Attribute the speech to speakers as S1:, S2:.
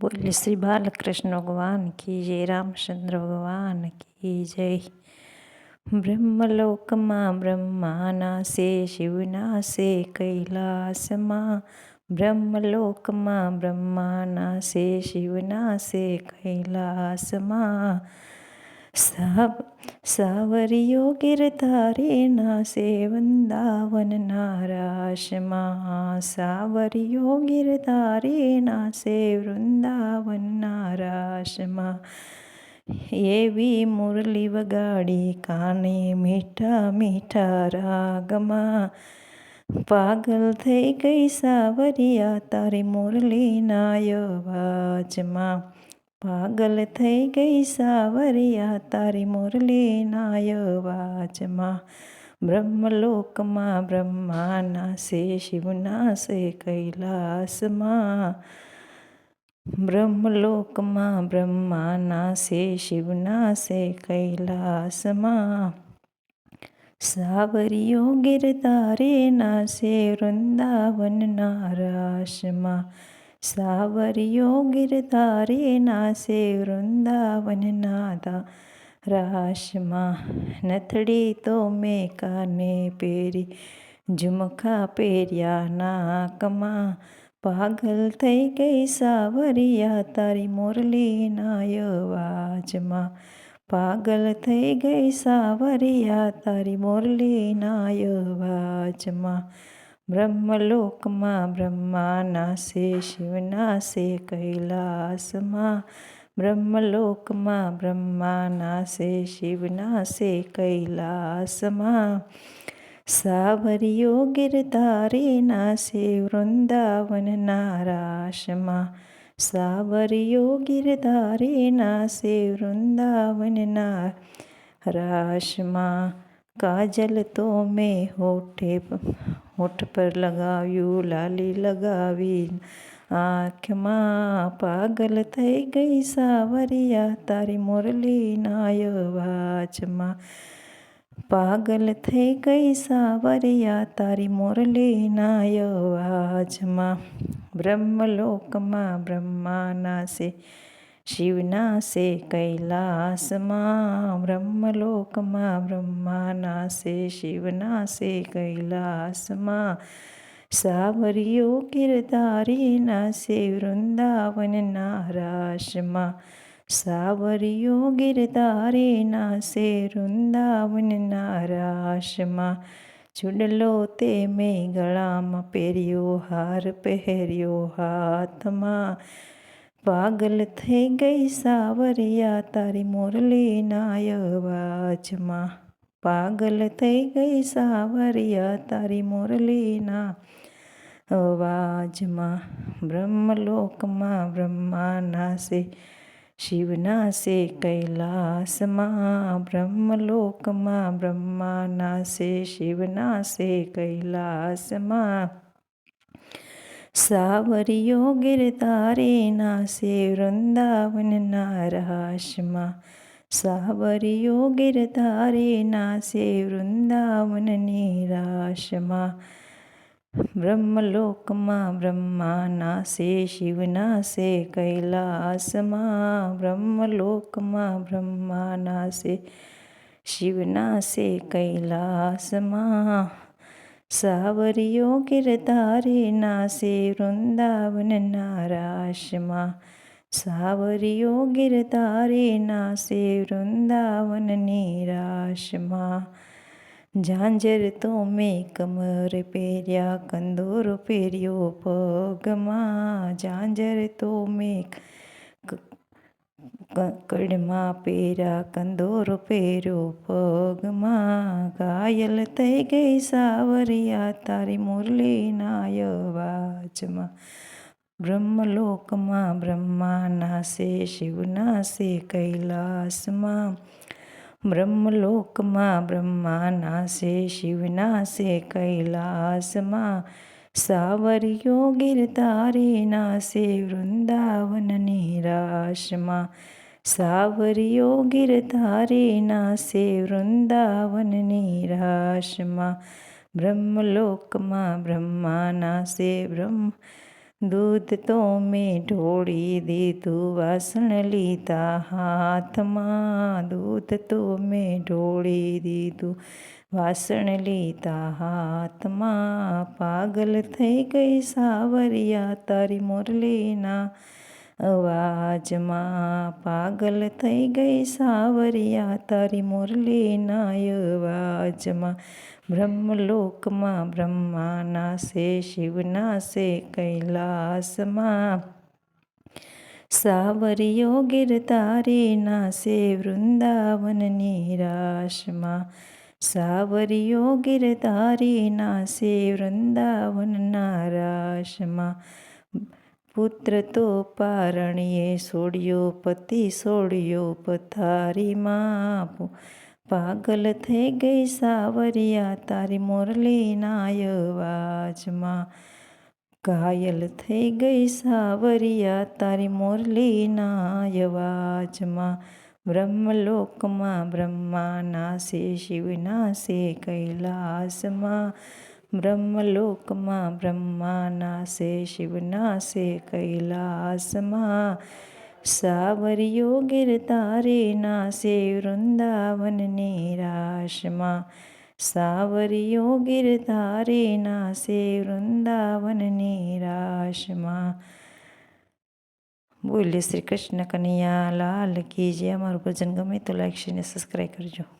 S1: बोले श्री बालकृष्ण भगवान की जय, रामचंद्र भगवान की जय। ब्रह्मलोकમાં બ્રહ્મા નાસે, શિવ નાસે કૈલાસમાં। બ્રહ્મલોકમાં બ્રહ્મા નાસે, શિવ નાસે કૈલાસમાં। સાવરિયો ગિરધારી નાસે, વૃંદાવનના રાસમાં। સાવરિયો ગિરધારી નાસે, વૃંદાવનના રાસમાં। એવી મુરલી વગાડી કાને મીઠા મીઠા રાગમાં। પાગલ થઈ ગઈ સાવરિયા તારી મુરલીના અવાજમાં। પાગલ થઈ ગઈ સાવરિયા તારી મુરલીના અવાજમાં। બ્રહ્મલોકમાં બ્રહ્મા નાસે, શિવ નાસે કૈલાસમાં। બ્રહ્મલોકમાં બ્રહ્મા નાસે, શિવ નાસે કૈલાસમાં। સાવરિયો ગિરધારી નાસે, વૃંદાવનના રાસમાં। સાવરિયો ગિરધારી નાસે, વૃંદાવનના રાસમાં। નથડી તો મેં કાને પહેરી, ઝુમખા પહેર્યા નાકમાં। પાગલ થઈ ગઈ સાવરિયા તારી મુરલીના અવાજમાં। પાગલ થઈ ગઈ સાવરિયા તારી મુરલીના અવાજમાં। બ્રહ્મલોકમાં બ્રહ્મા નાસે, શિવ નાસે કૈલાસમાં। બ્રહ્મલોકમાં બ્રહ્મા નાસે, શિવ નાસે કૈલાસમાં। સાવરિયો ગિરધારી નાસે, વૃંદાવનના રાસમાં। સાવરિયો ગિરધારી નાસે, વૃંદાવનના રાસમાં। કાજલ તો મેં હોઠ પર લગાવ્યું, લાલી લગાવી આંખમાં। પાગલ થઈ ગઈ સાવરિયા તારી મુરલીના અવાજમાં। પાગલ થઈ ગઈ સાવરિયા તારી મુરલીના અવાજમાં। બ્રહ્મલોકમાં બ્રહ્મા નાસે, શિવ નાસે કૈલાસમાં। બ્રહ્મલોકમાં બ્રહ્મા નાસે, શિવ નાસે કૈલાસમાં। સાવરિયો ગિરધારી નાસે, વૃંદાવનના રાસમાં। સાવરિયો ગિરધારી નાસે, વૃંદાવનના રાસમાં। ચૂડલો તે મેં ગળામાં પહેર્યો, હાર પહેર્યો હાથમાં। પાગલ થઈ ગઈ સાવરિયા તારી મુરલીના અવાજમાં। પાગલ થઈ ગઈ સાવરિયા તારી મુરલીના અવાજમાં। બ્રહ્મલોકમાં બ્રહ્મા નાસે, શિવ નાસે કૈલાસમાં। બ્રહ્મલોકમાં બ્રહ્મા નાસે, શિવ નાસે કૈલાસમાં। સાવરિયો ગિરધારી નાસે, વૃંદાવનના રાસમાં। સાવરિયો ગિરધારી નાસે, વૃંદાવનની રાસમાં। બ્રહ્મલોકમાં બ્રહ્મા નાસે, શિવ નાસે કૈલાસમાં। બ્રહ્મલોકમાં બ્રહ્મા નાસે, શિવ નાસે કૈલાસમાં। સાવરિયો ગિરધારી નાસે, વૃંદાવનના રાસમાં। સાવરિયો ગિરધારી નાસે, વૃંદાવનની રાસમાં। ઝાંઝર તો મેં કમર પહેર્યા, કંદોરો પહેર્યો પગમાં। ઝાંઝર તો મેં કડમાં પહેર્યા, કંદોરો પહેર્યો પગમાં। ઘાયલ થઈ ગઈ સાવરિયા તારી મુરલીના અવાજમાં। બ્રહ્મલોકમાં બ્રહ્મા નાસે, શિવ નાસે કૈલાસમાં। બ્રહ્મલોકમાં બ્રહ્મા નાસે, શિવ નાસે કૈલાસમાં। સાવરિયો ગિરધારી નાસે, વૃંદાવનની રાસમાં। સાવરિયો ગિરધારી નાસે, વૃંદાવનની રાસમાં। બ્રહ્મલોકમાં બ્રહ્મા નાસે, દૂધ તો મેં ઢોળી દીધું વાસણ લીધા હાથમાં. દૂધ તો મેં ઢોળી દીધું વાસણ લીધા હાથમાં. પાગલ થઈ ગઈ સાવરિયા તારી મુરલીના અવાજમાં. પાગલ થઈ ગઈ સાવરિયા તારી મુરલીના અવાજમાં. બ્રહ્મલોકમાં બ્રહ્મા નાસે, શિવ નાસે કૈલાસમાં. સાવરિયો ગિરધારી નાસે વૃંદાવનની રાસમાં. સાવરિયો ગિરધારી નાસે વૃંદાવનના રાસમાં. પુત્ર તો પારણીએ છોડ્યો, પતિ છોડ્યો પથારીમાં. પાગલ થઈ ગઈ સાવરિયા તારી મુરલીના અવાજમાં. ઘાયલ થઈ ગઈ સાવરિયા તારી મુરલીના અવાજમાં. બ્રહ્મલોકમાં બ્રહ્મા નાસે, શિવ નાસે કૈલાસમાં. બ્રહ્મલોકમાં બ્રહ્મા નાસે, શિવ નાસે કૈલાસમાં. સાવરિયો ગિરધારી નાસે વૃંદાવનની રાસમાં. સાવરિયો ગિરધારી નાસે વૃંદાવનની રાસમાં. બોલીએ શ્રી કૃષ્ણ કનૈયા લાલ કી જય. અમારું ભજન ગમે તો લાઈક શેર અને સબસ્ક્રાઈબ કરજો.